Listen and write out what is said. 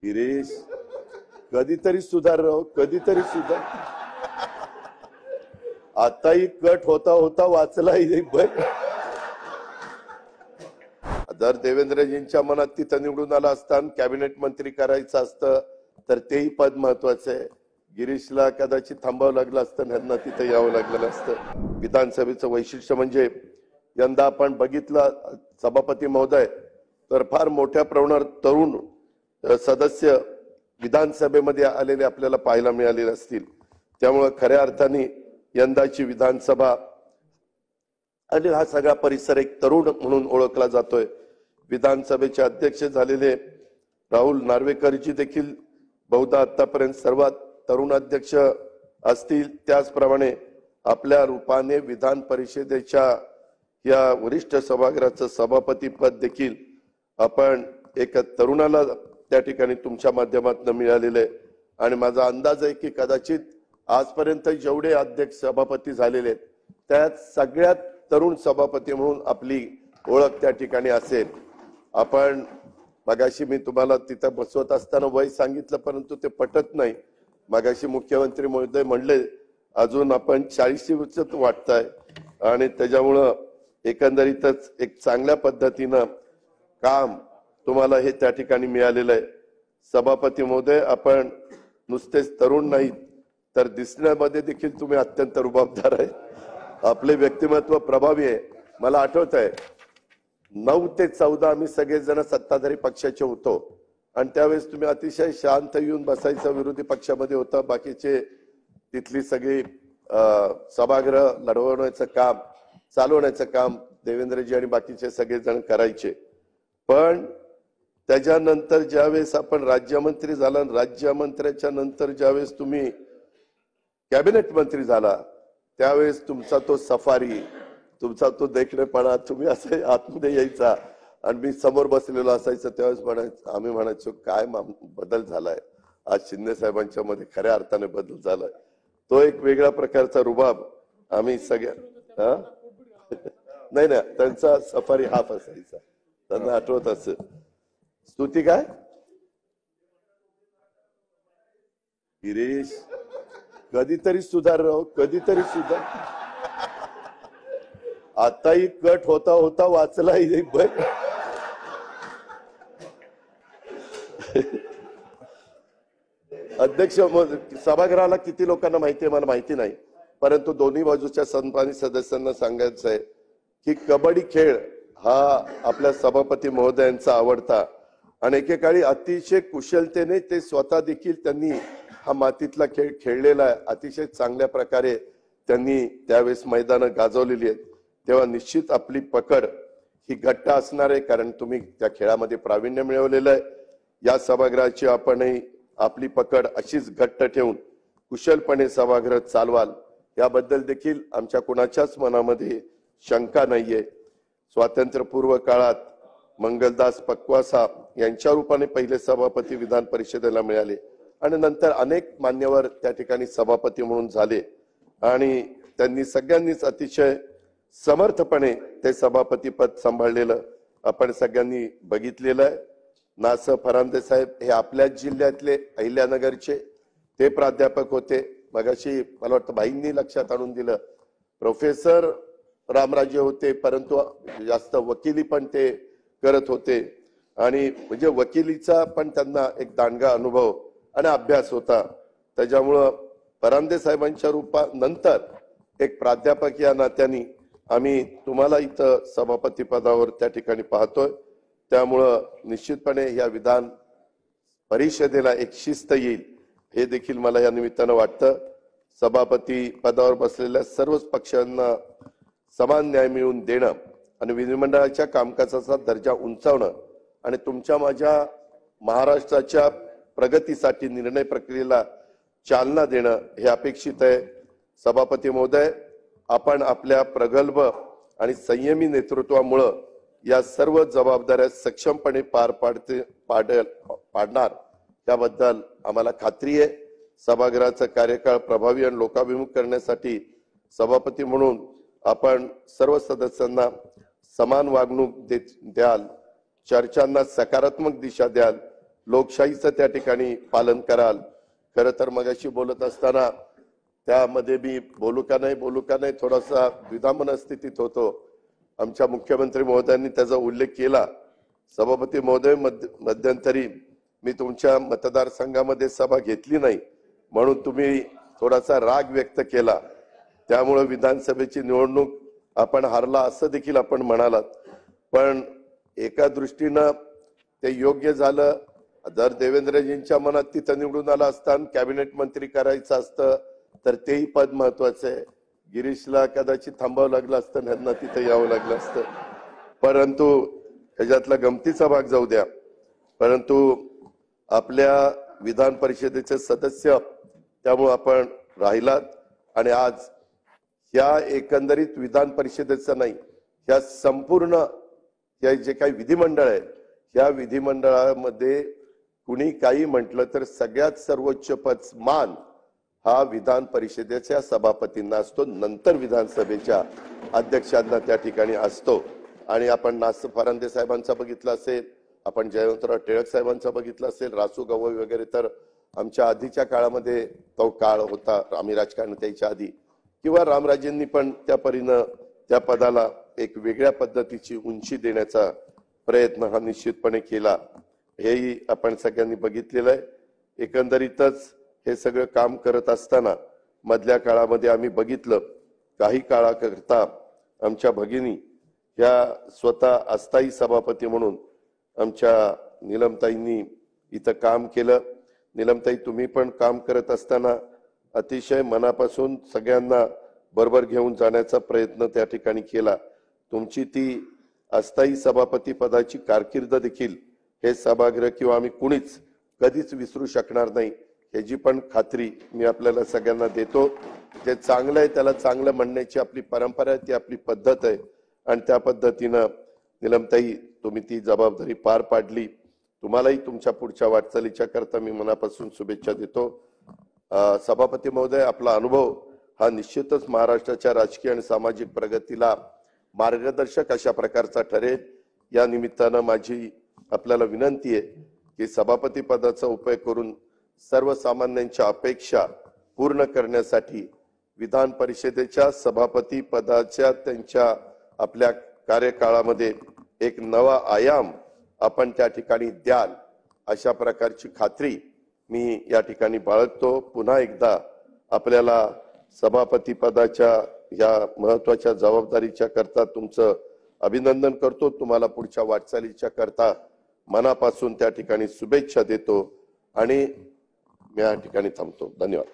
गिरीश कधीतरी सुधार राव, कधीतरी सुधार. आताही कट होता होता वाचला. जर देवेंद्रजींच्या मनात तिथं निवडून आला असता कॅबिनेट मंत्री करायचं असतं तर तेही पद महत्वाचं आहे. गिरीशला कदाचित थांबावं लागलं असतं, ह्यांना तिथं यावं लागलं असतं. विधानसभेचं वैशिष्ट्य म्हणजे यंदा आपण बघितलं सभापती महोदय तर फार मोठ्या प्रमाणावर तरुण सदस्य विधानसभेमध्ये आलेले आपल्याला पाहायला मिळालेले असतील. त्यामुळे खऱ्या अर्थाने यंदाची विधानसभा आणि हा सगळा परिसर एक तरुण म्हणून ओळखला जातोय. विधानसभेचे अध्यक्ष झालेले राहुल नार्वेकरजी देखील बहुधा आतापर्यंत सर्वात तरुण अध्यक्ष असतील. त्याचप्रमाणे आपल्या रूपाने विधान परिषदेच्या या वरिष्ठ सभागृहाचं सभापती पद देखील आपण एक तरुणाला त्या ठिकाणी तुमच्या माध्यमातून मिळालेलं आहे. आणि माझा अंदाज आहे की कदाचित आजपर्यंत जेवढे अध्यक्ष सभापती झालेले आहेत त्यात सगळ्यात तरुण सभापती म्हणून आपली ओळख त्या ठिकाणी असेल. आपण मगाशी मी तुम्हाला तिथं बसवत असताना वय सांगितलं परंतु ते पटत नाही. मगाशी मुख्यमंत्री महोदय म्हणले अजून आपण 40 वाटताय आणि त्याच्यामुळं एकंदरीतच एक चांगल्या पद्धतीनं काम तुम्हाला हे त्या ठिकाणी मिळालेलं आहे. सभापती महोदय आपण नुसतेच तरुण नाहीत तर दिसण्यामध्ये देखील तुम्ही अत्यंत रुबाबदार आहे. आपले व्यक्तिमत्व प्रभावी आहे. मला आठवत आहे 9 ते 14 आम्ही सगळेजण सत्ताधारी पक्षाचे होतो आणि त्यावेळेस तुम्ही अतिशय शांत येऊन बसायचं. विरोधी पक्षामध्ये होता. बाकीचे तिथली सगळी सभागृह लढवण्याचं काम चालवण्याचं काम देवेंद्रजी आणि बाकीचे सगळेजण करायचे. पण त्याच्यानंतर ज्यावेळेस आपण राज्यमंत्री झाला, राज्यमंत्र्याच्या नंतर ज्यावेळेस तुम्ही कॅबिनेट मंत्री झाला त्यावेळेस तुमचा तो सफारी, तुमचा तो देखणेपणा, तुम्ही असं आतमध्ये यायचा आणि मी समोर बसलेलो असायचं त्यावेळेस आम्ही म्हणायचो काय बदल झालाय. आज शिंदे साहेबांच्या मध्ये खऱ्या अर्थाने बदल झालाय. तो एक वेगळ्या प्रकारचा रुबाब आम्ही सगळ्या नाही ना त्यांचा सफारी हाफ असायचा. त्यांना आठवत असं स्तुती काय गिरीश कधीतरी सुधार राव, कधीतरी सुधार. आताही कट होता होता वाचला. अध्यक्ष सभागृहाला किती लोकांना माहिती आहे मला माहिती नाही परंतु दोन्ही बाजूच्या सन्मानित सदस्यांना सांगायचं आहे की कबड्डी खेळ हा आपल्या सभापती महोदयांचा आवडता आणि एकेकाळी अतिशय कुशलतेने ते स्वतः देखील त्यांनी हा मातीतला खेळ खेळलेला आहे. अतिशय चांगल्या प्रकारे त्यांनी त्यावेळेस मैदानं गाजवलेली आहेत. तेव्हा निश्चित आपली पकड ही घट्ट असणार आहे कारण तुम्ही त्या खेळामध्ये प्रावीण्य मिळवलेलं आहे. या सभागृहाची आपणही आपली पकड अशीच घट्ट ठेवून कुशलपणे सभागृह चालवाल याबद्दल देखील आमच्या कुणाच्याच मनामध्ये शंका नाहीये. स्वातंत्र्यपूर्व काळात मंगलदास पक्वासा यांच्या रूपाने पहिले सभापती विधान परिषदेला मिळाले आणि नंतर अनेक मान्यवर त्या ठिकाणी सभापती म्हणून झाले आणि त्यांनी सगळ्यांनीच अतिशय समर्थपणे ते सभापती पद सांभाळलेलं आपण सगळ्यांनी बघितलेलं आहे. नास फरांदे साहेब हे आपल्याच जिल्ह्यातले अहिल्यानगरचे ते प्राध्यापक होते. मगाशी मला वाटतं भाईंनी लक्षात आणून दिलं. प्रोफेसर रामराजे होते परंतु जास्त वकिली पण ते करत होते आणि म्हणजे वकिलीचा पण त्यांना एक दांडगा अनुभव आणि अभ्यास होता. त्याच्यामुळं फरांदे साहेबांच्या रूपानंतर एक प्राध्यापक या नात्याने आम्ही तुम्हाला इथं सभापती पदावर त्या ठिकाणी पाहतोय. त्यामुळं निश्चितपणे या विधान परिषदेला एक शिस्त येईल हे देखील मला या निमित्तानं वाटतं. सभापती पदावर बसलेल्या सर्वच पक्षांना समान न्याय मिळवून देणं आणि विधिमंडळाच्या कामकाजाचा दर्जा उंचावणं आणि तुमच्या माझ्या महाराष्ट्राच्या प्रगतीसाठी निर्णय प्रक्रियेला चालना देणं हे अपेक्षित आहे. सभापती महोदय आपण आपल्या प्रगल्भ आणि संयमी नेतृत्वामुळं या सर्व जबाबदाऱ्या सक्षमपणे पार पाडणार त्याबद्दल आम्हाला खात्री आहे. सभागृहाचा कार्यकाळ प्रभावी आणि लोकाभिमुख करण्यासाठी सभापती म्हणून आपण सर्व सदस्यांना समान वागणूक द्याल, चर्चांना सकारात्मक दिशा द्याल लोकशाहीचं त्या ठिकाणी पालन कराल। खरं तर मगाशी बोलत असताना त्यामध्ये मी बोलू का नाही थोडासा द्विधा मनस्थितीत होतो। आमच्या मुख्यमंत्री महोदयांनी त्याचा उल्लेख केला। सभापती महोदय, मध्यंतरी मी तुमच्या मतदारसंघामध्ये सभा घेतली नाही म्हणून तुम्ही थोडासा राग व्यक्त केला, त्यामुळे विधानसभेची निवडणूक आपण हारला असं देखील आपण म्हणालात। पण एका दृष्टीनं ते योग्य झालं। जर देवेंद्रजींच्या मनात तिथं निवडून आला असता कॅबिनेट मंत्री करायचं असतं तर तेही पद महत्वाचं आहे। गिरीशला कदाचित थांबावं लागलं असतं, ह्यांना तिथं यावं लागलं असतं। परंतु ह्याच्यातला गमतीचा भाग जाऊ द्या, परंतु आपल्या विधान परिषदेचे सदस्य त्यामुळे आपण राहिलात आणि आज या एकंदरीत विधान परिषदेचं नाही, या संपूर्ण या जे काही विधिमंडळ आहे या विधिमंडळामध्ये कुणी काही म्हटलं तर सगळ्यात सर्वोच्च पद मान हा विधान परिषदेच्या सभापतींना असतो, नंतर विधानसभेच्या अध्यक्षांना त्या ठिकाणी असतो। आणि आपण नास फरांदे साहेबांचा बघितलं असेल, आपण जयवंतराव टिळक साहेबांचा बघितलं असेल, रासू गवई वगैरे, तर आमच्या आधीच्या काळामध्ये तो काळ होता, आम्ही राजकारण यायच्या आधी, किंवा रामराजेंनी पण त्या परीनं त्या पदाला एक वेगळ्या पद्धतीची उंची देण्याचा प्रयत्न हा निश्चितपणे केला। हेही आपण सगळ्यांनी बघितलेलं आहे। एकंदरीतच हे सगळं काम करत असताना मधल्या काळामध्ये आम्ही बघितलं काही काळाकरता आमच्या भगिनी या स्वतः अस्थायी सभापती म्हणून आमच्या नीलमताईंनी इथं काम केलं। नीलमताई, तुम्ही पण काम करत असताना अतिशय मनापासून सगळ्यांना बरोबर घेऊन जाण्याचा प्रयत्न त्या ठिकाणी केला। तुमची ती अस्थायी सभापती पदाची कारकीर्द देखील हे सभागृह किंवा आम्ही कुणीच कधीच विसरू शकणार नाही, याची पण खात्री मी आपल्याला सगळ्यांना देतो। जे चांगलं आहे त्याला चांगलं म्हणण्याची आपली परंपरा आहे, ती आपली पद्धत आहे आणि त्या पद्धतीनं नीलमताई तुम्ही ती जबाबदारी पार पाडली। तुम्हालाही तुमच्या पुढच्या वाटचालीच्या करता मी मनापासून शुभेच्छा देतो। सभापती महोदय, आपला अनुभव हा निश्चितच महाराष्ट्राच्या राजकीय आणि सामाजिक प्रगतीला मार्गदर्शक अशा प्रकारचा ठरेल। या निमित्तानं माझी आपल्याला विनंती आहे की सभापती पदाचा उपयोग करून सर्वसामान्यांच्या अपेक्षा पूर्ण करण्यासाठी विधान परिषदेच्या सभापती पदाच्या त्यांच्या आपल्या कार्यकाळामध्ये एक नवा आयाम आपण त्या ठिकाणी द्याल अशा प्रकारची खात्री मी या ठिकाणी बाळगतो। पुन्हा एकदा आपल्याला सभापती पदाच्या या महत्वाच्या जबाबदारीच्या करता तुमचं अभिनंदन करतो। तुम्हाला पुढच्या वाटचालीच्या करता मनापासून त्या ठिकाणी शुभेच्छा देतो आणि मी या ठिकाणी थांबतो। धन्यवाद।